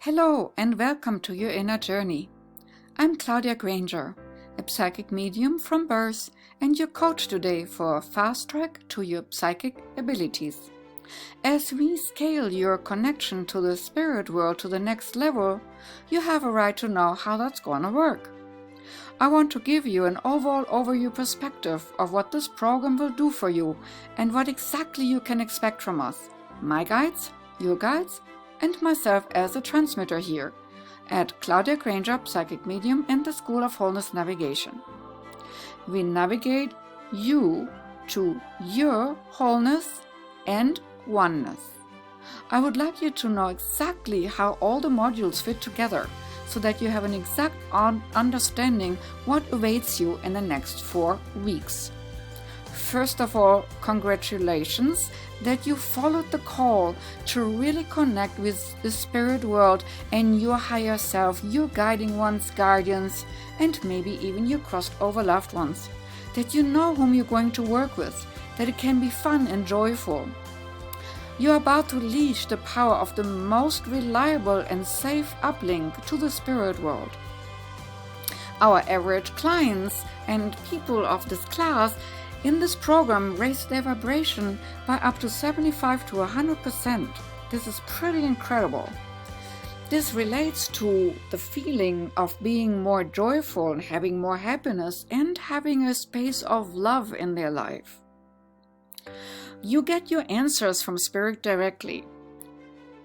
Hello and welcome to your inner journey. I'm Claudia Granger, a psychic medium from birth and your coach today for a fast track to your psychic abilities. As we scale your connection to the spirit world to the next level, you have a right to know how that's going to work. I want to give you an overall overview perspective of what this program will do for you and what exactly you can expect from us, my guides, your guides, and myself as a transmitter here at Claudia Granger Psychic Medium and the School of Wholeness Navigation. We navigate you to your wholeness and oneness. I would like you to know exactly how all the modules fit together so that you have an exact understanding what awaits you in the next 4 weeks. First of all, congratulations that you followed the call to really connect with the spirit world and your higher self, your guiding ones, guardians, and maybe even your crossed over loved ones. That you know whom you're going to work with, that it can be fun and joyful. You're about to leash the power of the most reliable and safe uplink to the spirit world. Our average clients and people of this class in this program raise their vibration by up to 75 to 100%. This is pretty incredible. This relates to the feeling of being more joyful and having more happiness and having a space of love in their life. You get your answers from Spirit directly.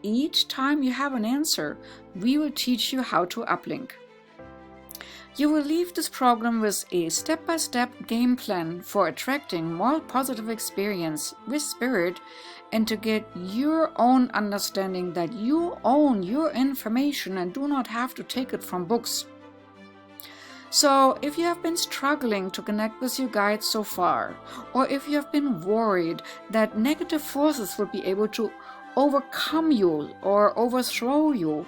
Each time you have an answer, we will teach you how to uplink. You will leave this program with a step-by-step game plan for attracting more positive experience with Spirit and to get your own understanding that you own your information and do not have to take it from books. So, if you have been struggling to connect with your guides so far, or if you have been worried that negative forces will be able to overcome you or overthrow you,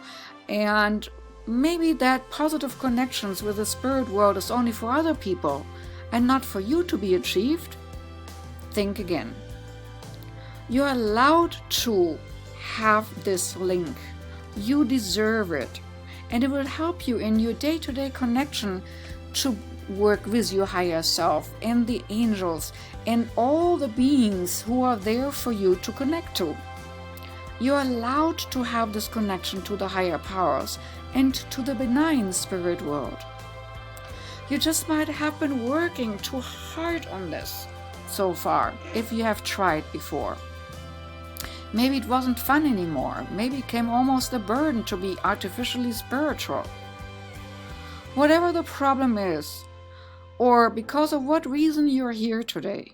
and maybe that positive connections with the spirit world is only for other people and not for you to be achieved, think again. You're allowed to have this link. You deserve it. And it will help you in your day-to-day connection to work with your higher self and the angels and all the beings who are there for you to connect to. You're allowed to have this connection to the higher powers and to the benign spirit world. You just might have been working too hard on this so far, if you have tried before. Maybe it wasn't fun anymore. Maybe it became almost a burden to be artificially spiritual. Whatever the problem is, or because of what reason you're here today,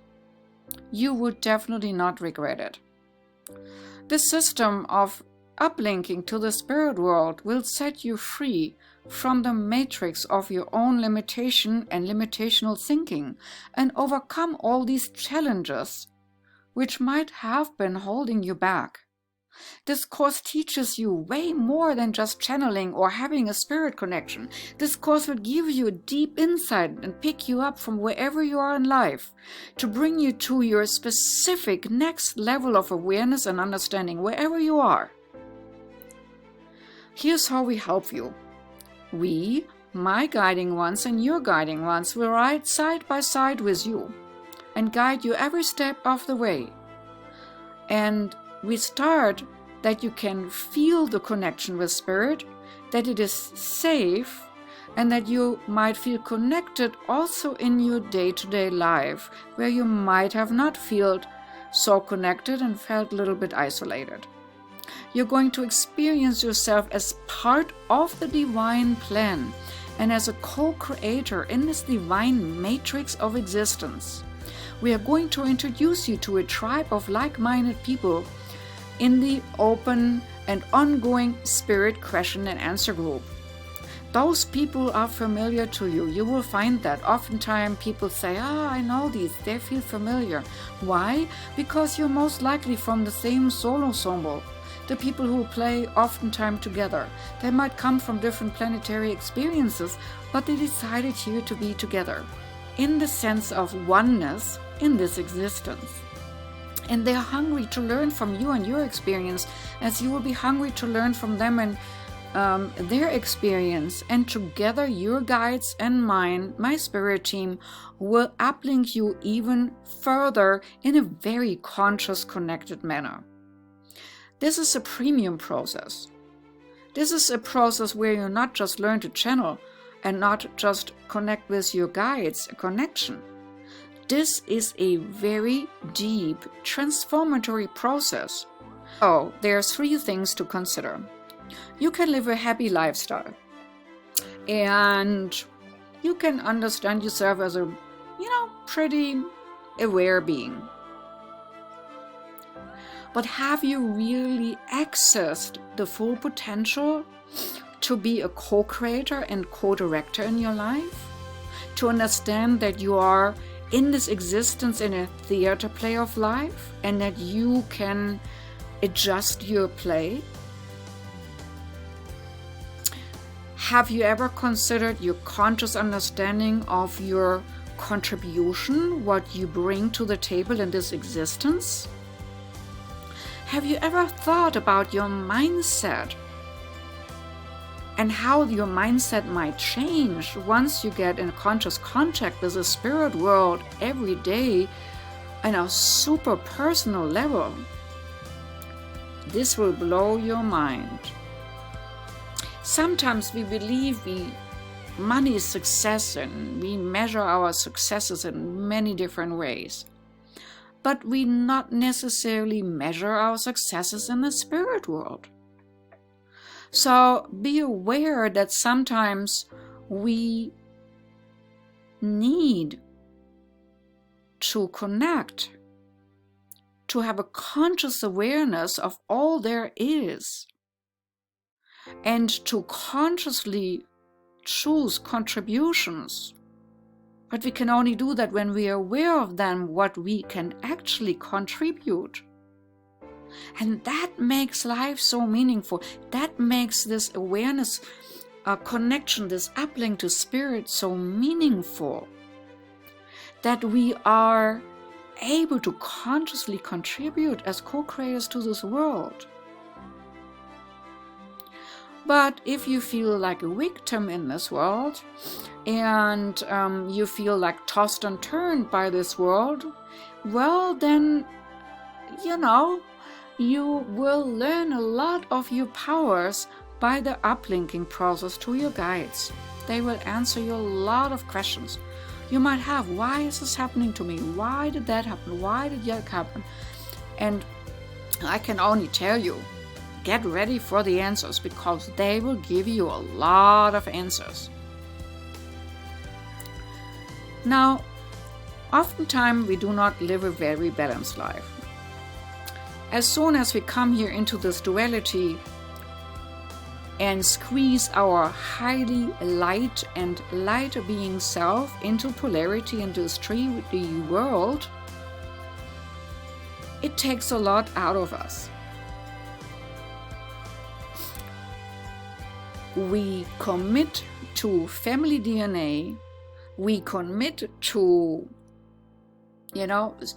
you would definitely not regret it. This system of uplinking to the spirit world will set you free from the matrix of your own limitation and limitational thinking and overcome all these challenges which might have been holding you back. This course teaches you way more than just channeling or having a spirit connection. This course will give you a deep insight and pick you up from wherever you are in life to bring you to your specific next level of awareness and understanding wherever you are. Here's how we help you. We, my guiding ones and your guiding ones, will ride side by side with you and guide you every step of the way. And we start that you can feel the connection with Spirit, that it is safe, and that you might feel connected also in your day-to-day life, where you might have not felt so connected and felt a little bit isolated. You're going to experience yourself as part of the divine plan and as a co-creator in this divine matrix of existence. We are going to introduce you to a tribe of like-minded people in the open and ongoing spirit question and answer group. Those people are familiar to you. You will find that oftentimes people say, I know these, they feel familiar. Why? Because you're most likely from the same soul ensemble. The people who play oftentimes together. They might come from different planetary experiences, but they decided here to be together in the sense of oneness in this existence. And they're hungry to learn from you and your experience, as you will be hungry to learn from them and their experience, and together your guides and mine, my spirit team, will uplink you even further in a very conscious, connected manner. This is a premium process. This is a process where you not just learn to channel and not just connect with your guides, a connection. This is a very deep, transformatory process. So, there are 3 things to consider. You can live a happy lifestyle, and you can understand yourself as a, pretty aware being. But have you really accessed the full potential to be a co-creator and co-director in your life? To understand that you are in this existence in a theater play of life, and that you can adjust your play? Have you ever considered your conscious understanding of your contribution, what you bring to the table in this existence? Have you ever thought about your mindset and how your mindset might change once you get in conscious contact with the spirit world every day on a super personal level? This will blow your mind. Sometimes we believe money is success, and we measure our successes in many different ways. But we not necessarily measure our successes in the spirit world. So be aware that sometimes we need to connect, to have a conscious awareness of all there is, and to consciously choose contributions. But we can only do that when we are aware of them, what we can actually contribute. And that makes life so meaningful. That makes this awareness, connection, this uplink to spirit so meaningful. That we are able to consciously contribute as co-creators to this world. But if you feel like a victim in this world, and you feel like tossed and turned by this world, well then, you will learn a lot of your powers by the uplinking process to your guides. They will answer you a lot of questions you might have. Why is this happening to me? Why did that happen? Why did that happen? And I can only tell you, get ready for the answers, because they will give you a lot of answers. Now, oftentimes we do not live a very balanced life. As soon as we come here into this duality and squeeze our highly light and lighter being self into polarity in this 3D world, it takes a lot out of us. We commit to family DNA, we commit to,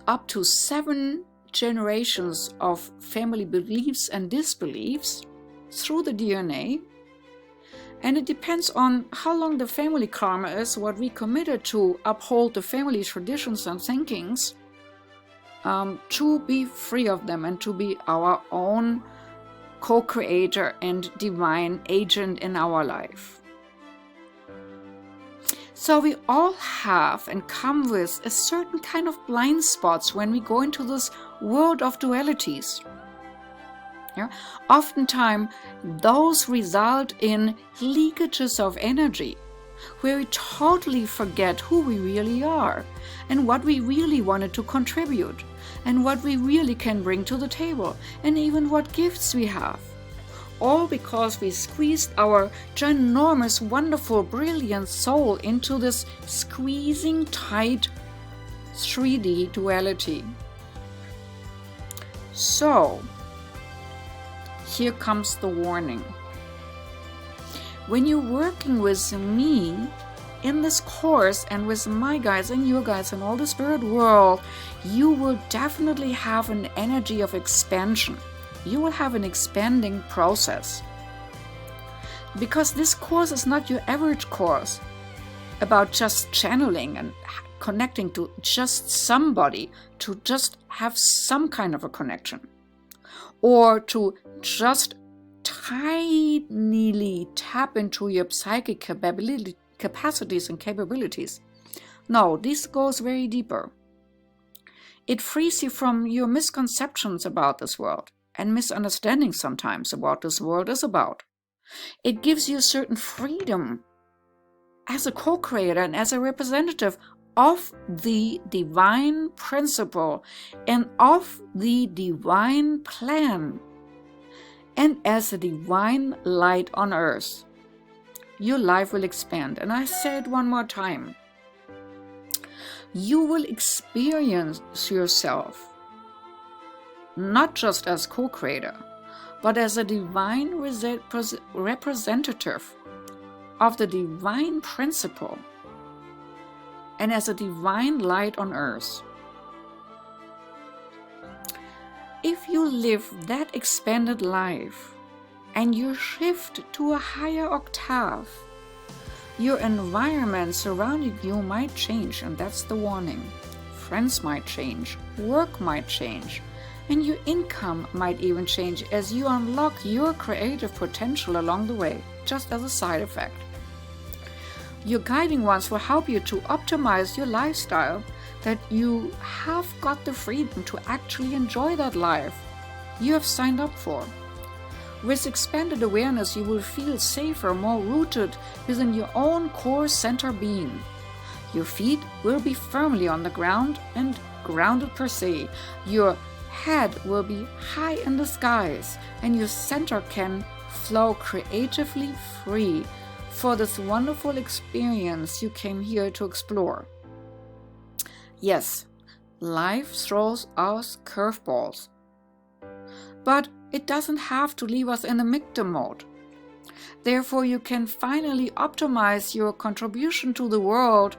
up to 7 generations of family beliefs and disbeliefs through the DNA. And it depends on how long the family karma is, what we committed to uphold the family traditions and thinkings, to be free of them and to be our own co-creator and divine agent in our life. So we all have and come with a certain kind of blind spots when we go into this world of dualities. Yeah? Oftentimes, those result in leakages of energy, where we totally forget who we really are and what we really wanted to contribute and what we really can bring to the table and even what gifts we have. All because we squeezed our ginormous, wonderful, brilliant soul into this squeezing tight 3D duality. So, here comes the warning. When you're working with me in this course and with my guides and your guides and all the spirit world, you will definitely have an energy of expansion. You will have an expanding process. Because this course is not your average course about just channeling and connecting to just somebody, to just have some kind of a connection, or to just tinily tap into your psychic capacities and capabilities. No, this goes very deeper. It frees you from your misconceptions about this world and misunderstandings sometimes about this world is about. It gives you a certain freedom as a co-creator and as a representative of the divine principle and of the divine plan, and as a divine light on earth. Your life will expand. And I say it one more time. You will experience yourself not just as co-creator, but as a divine representative of the divine principle and as a divine light on earth. If you live that expanded life and you shift to a higher octave, your environment surrounding you might change, and that's the warning. Friends might change, work might change, and your income might even change as you unlock your creative potential along the way, just as a side effect. Your guiding ones will help you to optimize your lifestyle, that you have got the freedom to actually enjoy that life you have signed up for. With expanded awareness, you will feel safer, more rooted within your own core center being. Your feet will be firmly on the ground and grounded per se. Your head will be high in the skies, and your center can flow creatively free for this wonderful experience you came here to explore. Yes, life throws us curveballs, but it doesn't have to leave us in a victim mode. Therefore, you can finally optimize your contribution to the world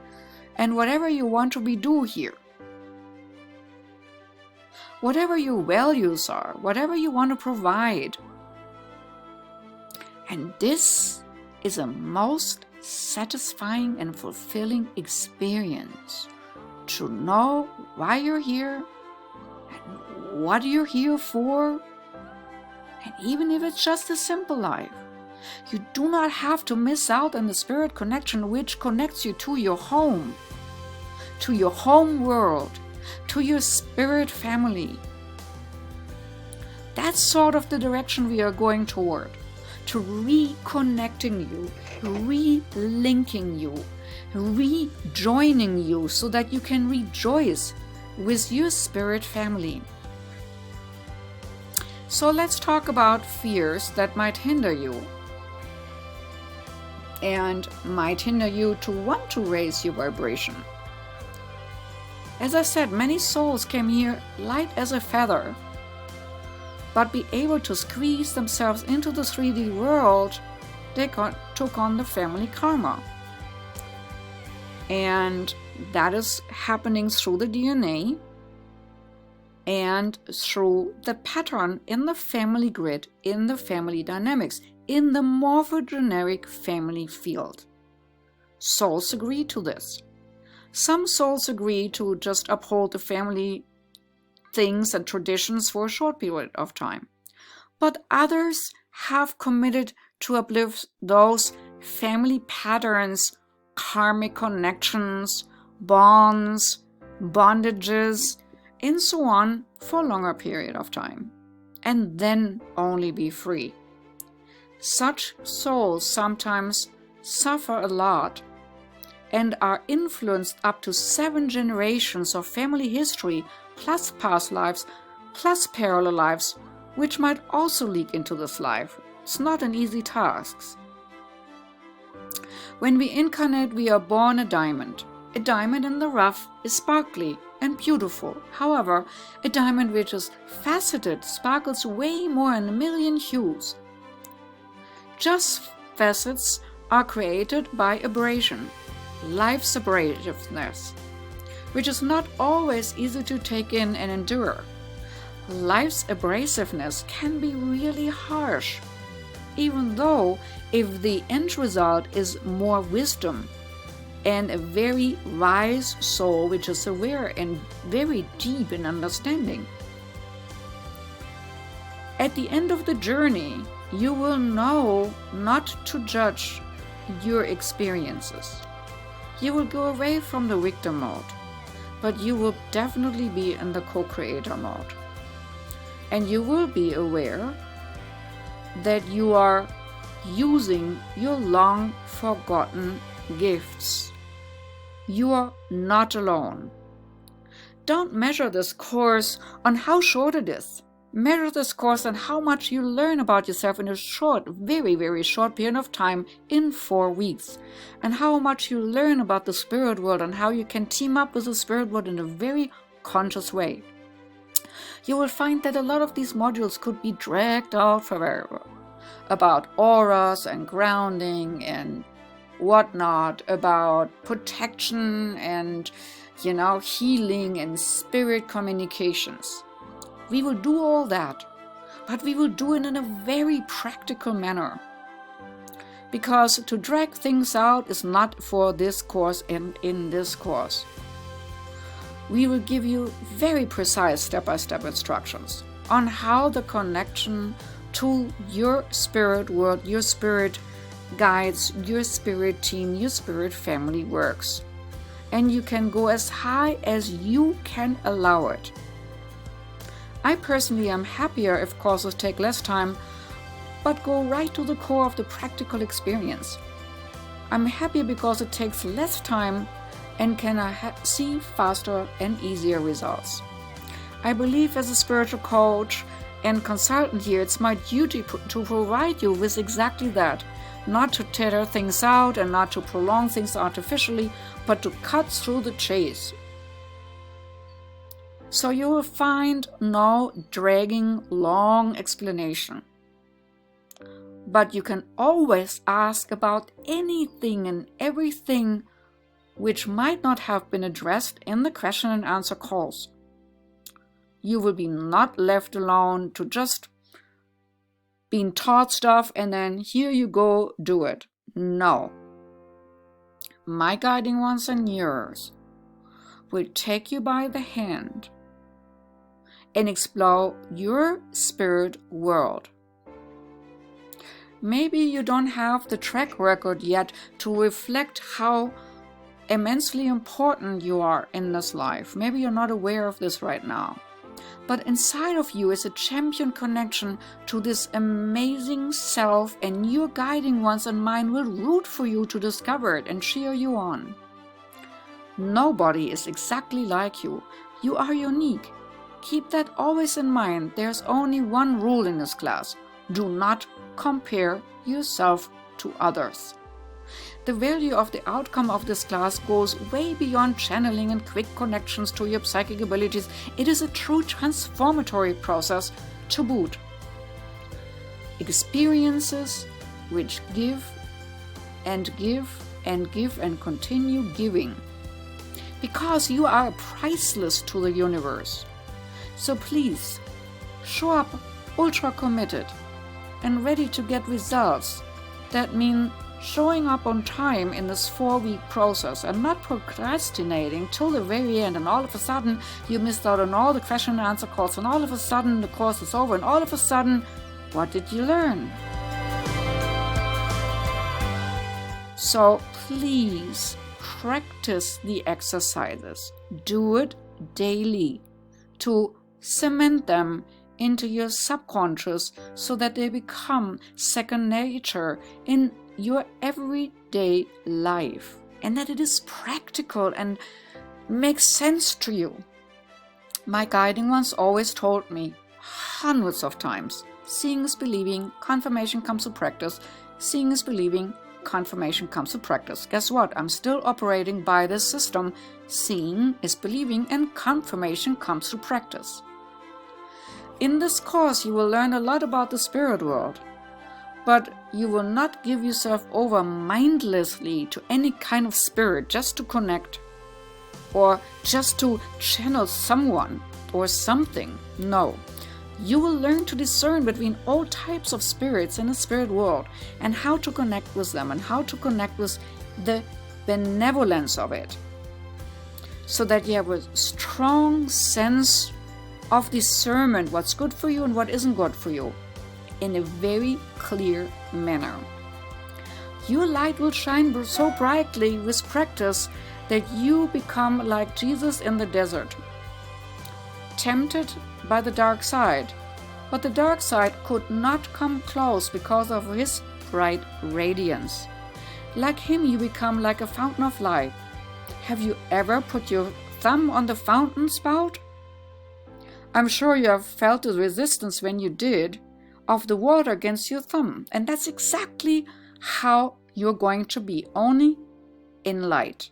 and whatever you want to do here. Whatever your values are, whatever you want to provide. And this is a most satisfying and fulfilling experience, to know why you're here and what you're here for. And even if it's just a simple life, you do not have to miss out on the spirit connection which connects you to your home world, to your spirit family. That's sort of the direction we are going toward, to reconnecting you, relinking you, rejoining you so that you can rejoice with your spirit family. So let's talk about fears that might hinder you and might hinder you to want to raise your vibration. As I said, many souls came here light as a feather, but be able to squeeze themselves into the 3D world, they took on the family karma. And that is happening through the DNA and through the pattern in the family grid, in the family dynamics, in the morphogeneric family field. Souls agree to this. Some souls agree to just uphold the family things and traditions for a short period of time. But others have committed to uplift those family patterns, karmic connections, bonds, bondages, and so on for a longer period of time, and then only be free. Such souls sometimes suffer a lot and are influenced up to 7 generations of family history, plus past lives, plus parallel lives, which might also leak into this life. It's not an easy task. When we incarnate, we are born a diamond. A diamond in the rough is sparkly and beautiful. However, a diamond which is faceted sparkles way more in a million hues. Just facets are created by abrasion, life's abrasiveness, which is not always easy to take in and endure. Life's abrasiveness can be really harsh, even though if the end result is more wisdom and a very wise soul which is aware and very deep in understanding. At the end of the journey, you will know not to judge your experiences. You will go away from the victim mode, but you will definitely be in the co-creator mode. And you will be aware that you are using your long forgotten gifts. You are not alone. Don't measure this course on how short it is. Measure this course on how much you learn about yourself in a short, very, very short period of time in 4 weeks. And how much you learn about the spirit world and how you can team up with the spirit world in a very conscious way. You will find that a lot of these modules could be dragged out forever. About auras and grounding and whatnot, about protection and, healing and spirit communications. We will do all that, but we will do it in a very practical manner. Because to drag things out is not for this course and in this course. We will give you very precise step-by-step instructions on how the connection to your spirit world, your spirit guides, your spirit team, your spirit family works. And you can go as high as you can allow it. I personally am happier if courses take less time, but go right to the core of the practical experience. I'm happier because it takes less time and can see faster and easier results. I believe as a spiritual coach and consultant here, it's my duty to provide you with exactly that. Not to tear things out and not to prolong things artificially, but to cut through the chase. So you will find no dragging long explanation. But you can always ask about anything and everything which might not have been addressed in the question and answer calls. You will be not left alone to just being taught stuff and then here you go, do it. No. My guiding ones and yours will take you by the hand and explore your spirit world. Maybe you don't have the track record yet to reflect how immensely important you are in this life. Maybe you're not aware of this right now. But inside of you is a champion connection to this amazing self, and your guiding ones and mine will root for you to discover it and cheer you on. Nobody is exactly like you. You are unique. Keep that always in mind. There's only one rule in this class. Do not compare yourself to others. The value of the outcome of this class goes way beyond channeling and quick connections to your psychic abilities. It is a true transformatory process to boot. Experiences which give and give and give and continue giving. Because you are priceless to the universe. So please, show up ultra committed and ready to get results. That mean showing up on time in this 4-week process and not procrastinating till the very end, and all of a sudden you missed out on all the question and answer calls, and all of a sudden the course is over, and all of a sudden, what did you learn? So please practice the exercises. Do it daily to cement them into your subconscious so that they become second nature in your everyday life, and that it is practical and makes sense to you. My guiding ones always told me hundreds of times, seeing is believing, confirmation comes to practice. Seeing is believing, confirmation comes to practice. Guess what? I'm still operating by this system. Seeing is believing and confirmation comes to practice. In this course, you will learn a lot about the spirit world, but you will not give yourself over mindlessly to any kind of spirit just to connect or just to channel someone or something. No, You will learn to discern between all types of spirits in the spirit world and how to connect with them and how to connect with the benevolence of it, so that you have a strong sense of discernment, what's good for you and what isn't good for you, in a very clear manner. Your light will shine so brightly with practice that you become like Jesus in the desert, tempted by the dark side, but the dark side could not come close because of his bright radiance. Like him, you become like a fountain of light. Have you ever put your thumb on the fountain spout? I'm sure you have felt the resistance when you did of the water against your thumb, and that's exactly how you're going to be, only in light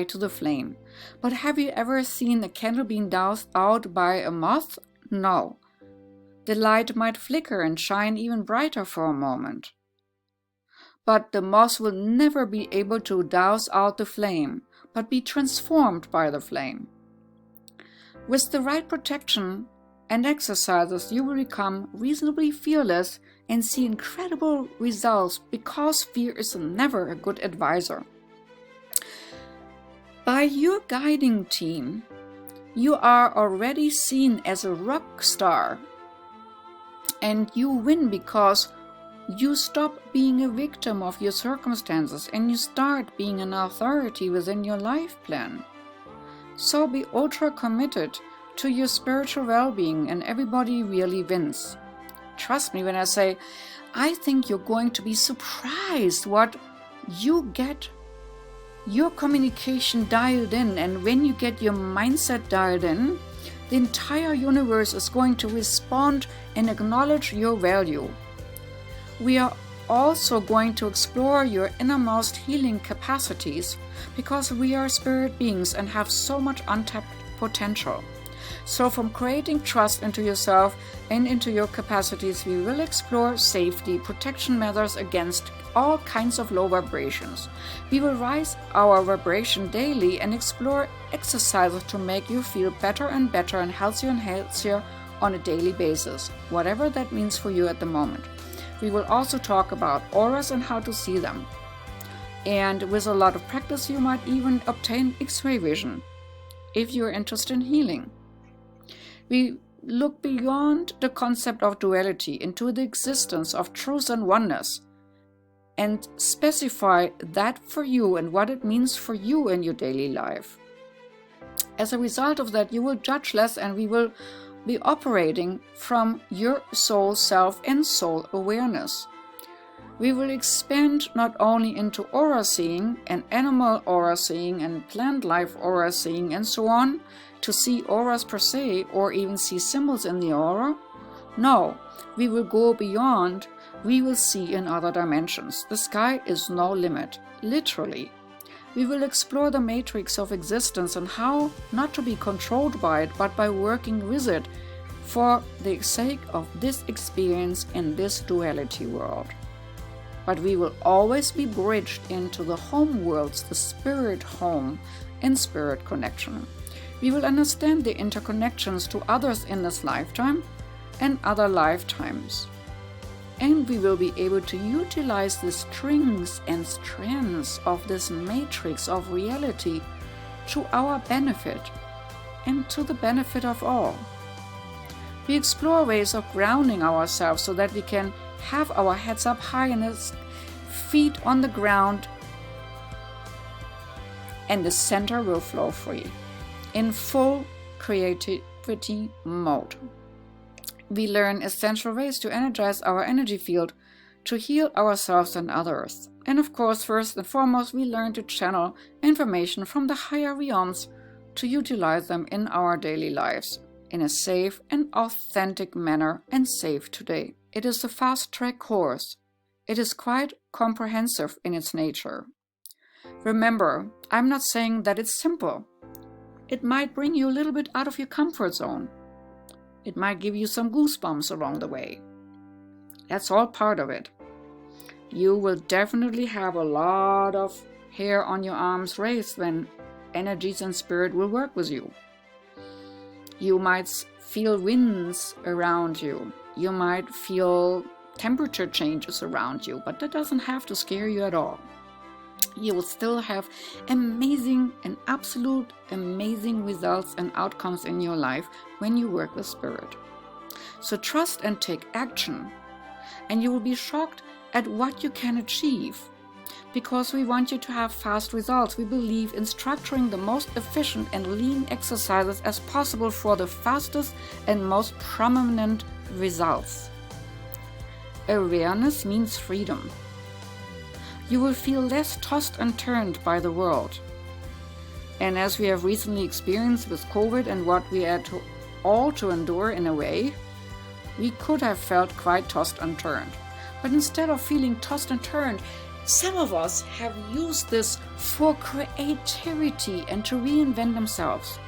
to the flame. But have you ever seen a candle being doused out by a moth? No. The light might flicker and shine even brighter for a moment, but the moth will never be able to douse out the flame, but be transformed by the flame. With the right protection and exercises, you will become reasonably fearless and see incredible results, because fear is never a good advisor. By your guiding team, you are already seen as a rock star, and you win because you stop being a victim of your circumstances and you start being an authority within your life plan. So be ultra committed to your spiritual well-being, and everybody really wins. Trust me when I say, I think you're going to be surprised what you get your communication dialed in, and when you get your mindset dialed in, the entire universe is going to respond and acknowledge your value. We are also going to explore your innermost healing capacities, because we are spirit beings and have so much untapped potential. So from creating trust into yourself and into your capacities, we will explore safety, protection measures against all kinds of low vibrations. We will raise our vibration daily and explore exercises to make you feel better and better and healthier on a daily basis, whatever that means for you at the moment. We will also talk about auras and how to see them. And with a lot of practice, you might even obtain X-ray vision if you're interested in healing. We look beyond the concept of duality into the existence of truth and oneness, and specify that for you and what it means for you in your daily life. As a result of that, you will judge less, and we will be operating from your soul self and soul awareness. We will expand not only into aura seeing and animal aura seeing and plant life aura seeing and so on, to see auras per se or even see symbols in the aura. No, we will go beyond. We will see in other dimensions. The sky is no limit, literally. We will explore the matrix of existence and how not to be controlled by it, but by working with it for the sake of this experience in this duality world. But we will always be bridged into the home worlds, the spirit home and spirit connection. We will understand the interconnections to others in this lifetime and other lifetimes. And we will be able to utilize the strings and strands of this matrix of reality to our benefit and to the benefit of all. We explore ways of grounding ourselves so that we can have our heads up high and feet on the ground, and the center will flow free in full creativity mode. We learn essential ways to energize our energy field to heal ourselves and others. And of course, first and foremost, we learn to channel information from the higher realms to utilize them in our daily lives in a safe and authentic manner, and save today. It is a fast-track course. It is quite comprehensive in its nature. Remember, I'm not saying that it's simple. It might bring you a little bit out of your comfort zone. It might give you some goosebumps along the way. That's all part of it. You will definitely have a lot of hair on your arms raised when energies and spirit will work with you. You might feel winds around you. You might feel temperature changes around you, but that doesn't have to scare you at all. You will still have amazing and absolute amazing results and outcomes in your life when you work with spirit. So trust and take action, and you will be shocked at what you can achieve. Because we want you to have fast results, we believe in structuring the most efficient and lean exercises as possible for the fastest and most prominent results. Awareness means freedom. You will feel less tossed and turned by the world. And as we have recently experienced with COVID and what we had all to endure in a way, we could have felt quite tossed and turned. But instead of feeling tossed and turned, some of us have used this for creativity and to reinvent themselves.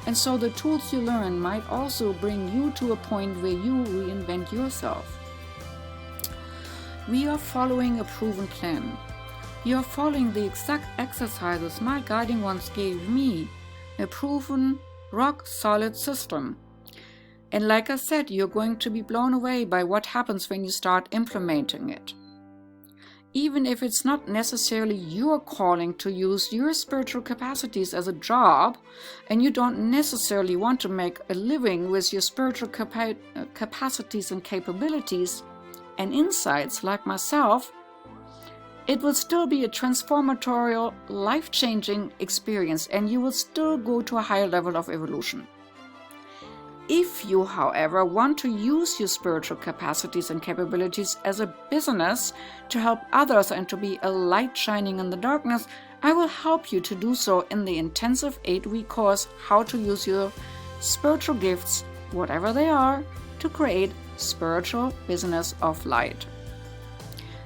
And so the tools you learn might also bring you to a point where you reinvent yourself. We are following a proven plan. You are following the exact exercises my guiding ones gave me, a proven, rock-solid system. And like I said, you're going to be blown away by what happens when you start implementing it. Even if it's not necessarily your calling to use your spiritual capacities as a job, and you don't necessarily want to make a living with your spiritual capacities and capabilities and insights like myself, it will still be a transformatorial, life-changing experience, and you will still go to a higher level of evolution. If you, however, want to use your spiritual capacities and capabilities as a business to help others and to be a light shining in the darkness, I will help you to do so in the intensive 8-week course, How to Use Your Spiritual Gifts, whatever they are, to create spiritual business of light.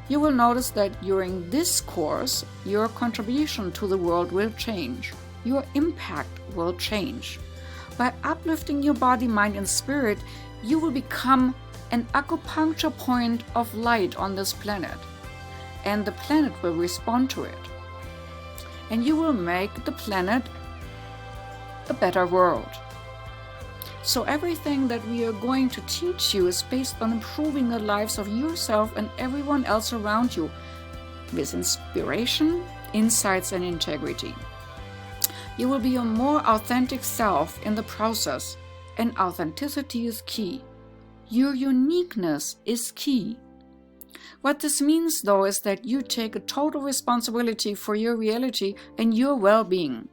You will notice that during this course, your contribution to the world will change. Your impact will change. By uplifting your body, mind, and spirit, you will become an acupuncture point of light on this planet. And the planet will respond to it. And you will make the planet a better world. So everything that we are going to teach you is based on improving the lives of yourself and everyone else around you with inspiration, insights, and integrity. You will be a more authentic self in the process, and authenticity is key. Your uniqueness is key. What this means, though, is that you take a total responsibility for your reality and your well-being.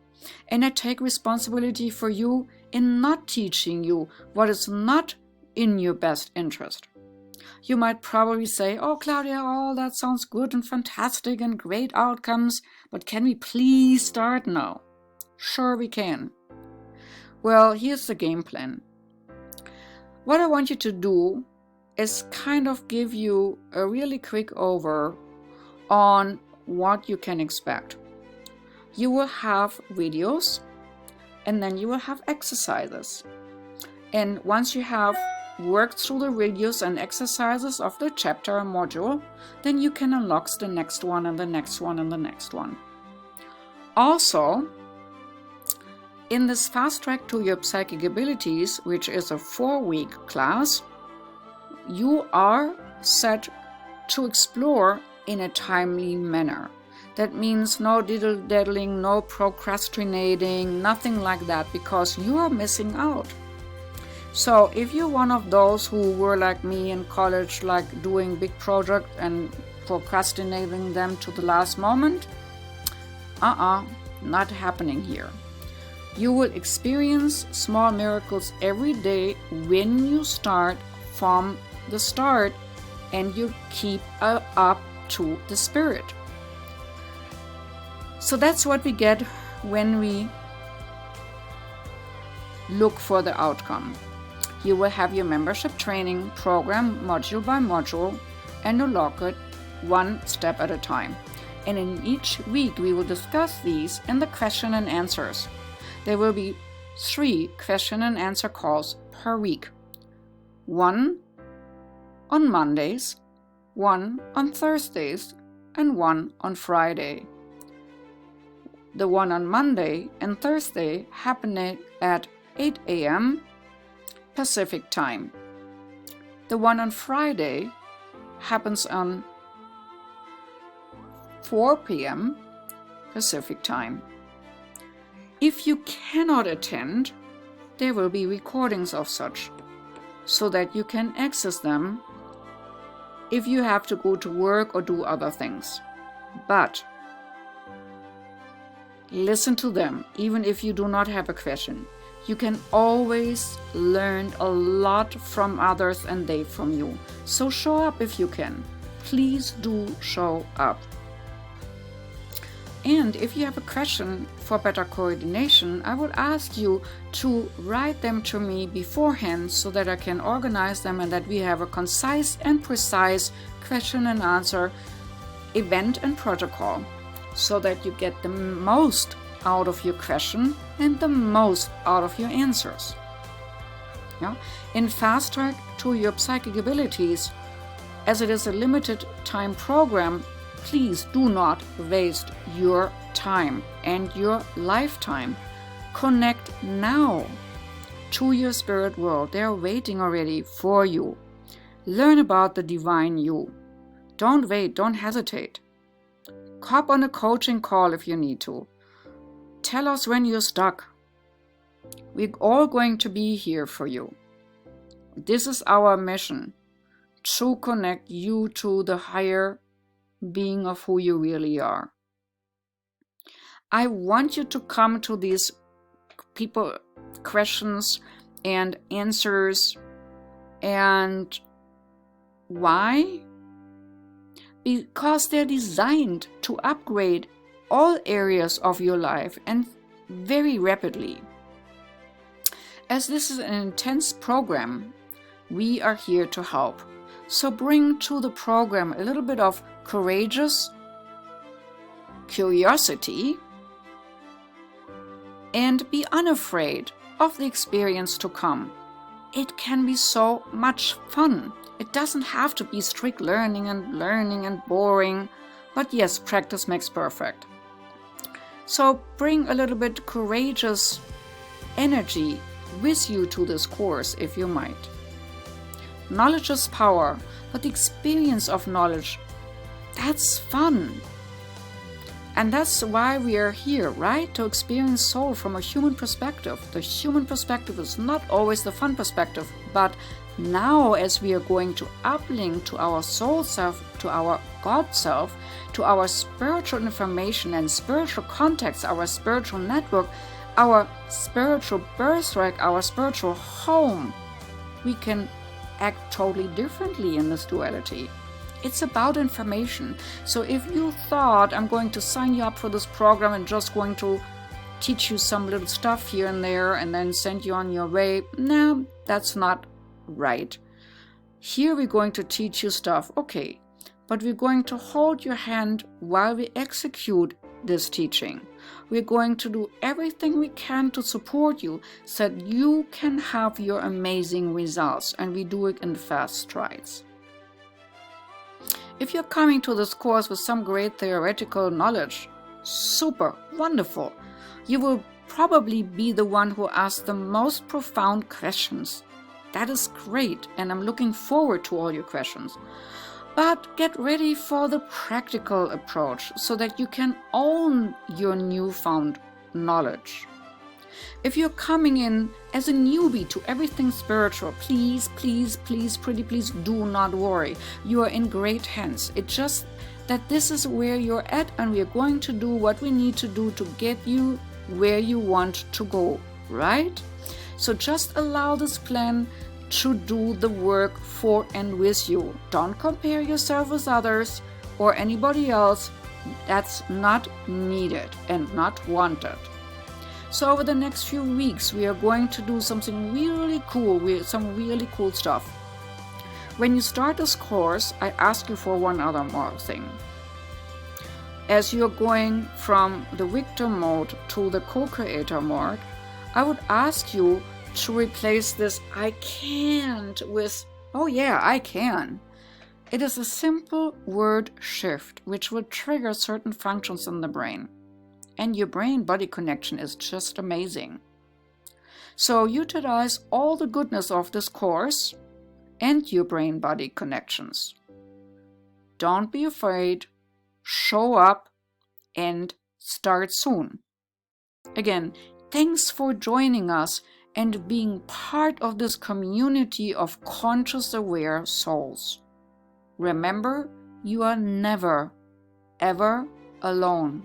And I take responsibility for you in not teaching you what is not in your best interest. You might probably say, "Oh, Claudia, all that sounds good and fantastic and great outcomes, but can we please start now?" Sure we can. Well, here's the game plan. What I want you to do is kind of give you a really quick over on what you can expect. You will have videos, and then you will have exercises. And once you have worked through the videos and exercises of the chapter and module, then you can unlock the next one and the next one and the next one. Also, in this fast track to your psychic abilities, which is a 4-week class, you are set to explore in a timely manner. That means no diddle-daddling, no procrastinating, nothing like that, because you are missing out. So if you're one of those who were like me in college, like doing big projects and procrastinating them to the last moment, not happening here. You will experience small miracles every day when you start from the start and you keep up to the spirit. So that's what we get when we look for the outcome. You will have your membership training program module by module and unlock it one step at a time. And in each week we will discuss these in the question and answers. There will be 3 question and answer calls per week. 1 on Mondays, 1 on Thursdays, and 1 on Friday. The one on Monday and Thursday happening at 8 a.m. Pacific time. The one on Friday happens on 4 p.m. Pacific time. If you cannot attend, there will be recordings of such, so that you can access them if you have to go to work or do other things. But listen to them, even if you do not have a question. You can always learn a lot from others and they from you. So show up if you can. Please do show up. And if you have a question for better coordination, I would ask you to write them to me beforehand so that I can organize them and that we have a concise and precise question and answer event and protocol, so that you get the most out of your question and the most out of your answers. Yeah? In Fast Track to Your Psychic Abilities, as it is a limited time program, please do not waste your time and your lifetime. Connect now to your spirit world. They are waiting already for you. Learn about the divine you. Don't wait, don't hesitate. Hop on a coaching call if you need to. Tell us when you're stuck. We're all going to be here for you. This is our mission, to connect you to the higher being of who you really are. I want you to come to these people questions and answers. And why? Because they're designed to upgrade all areas of your life, and very rapidly. As this is an intense program, we are here to help. So bring to the program a little bit of courageous curiosity and be unafraid of the experience to come. It can be so much fun. It doesn't have to be strict learning and boring, but yes, practice makes perfect. So bring a little bit courageous energy with you to this course if you might. Knowledge is power, but the experience of knowledge, that's fun. And that's why we are here, right? To experience soul from a human perspective. The human perspective is not always the fun perspective, but now as we are going to uplink to our soul self, to our God self, to our spiritual information and spiritual contacts, our spiritual network, our spiritual birthright, our spiritual home, we can act totally differently in this duality. It's about information. So if you thought I'm going to sign you up for this program and just going to teach you some little stuff here and there and then send you on your way, no, that's not right. Here we're going to teach you stuff, okay, but we're going to hold your hand while we execute this teaching. We're going to do everything we can to support you so that you can have your amazing results, and we do it in fast strides. If you're coming to this course with some great theoretical knowledge, super, wonderful. You will probably be the one who asks the most profound questions. That is great, and I'm looking forward to all your questions. But get ready for the practical approach so that you can own your newfound knowledge. If you're coming in as a newbie to everything spiritual, please, please, please, pretty please do not worry. You are in great hands. It's just that this is where you're at, and we are going to do what we need to do to get you where you want to go, right? So just allow this plan to do the work for and with you. Don't compare yourself with others or anybody else. That's not needed and not wanted. So over the next few weeks, we are going to do something really cool, some really cool stuff. When you start this course, I ask you for one other more thing. As you're going from the victim mode to the co-creator mode, I would ask you to replace this "I can't" with "oh yeah, I can." It is a simple word shift which will trigger certain functions in the brain. And your brain-body connection is just amazing. So utilize all the goodness of this course and your brain-body connections. Don't be afraid, show up, and start soon. Again, thanks for joining us and being part of this community of conscious aware souls. Remember, you are never, ever alone.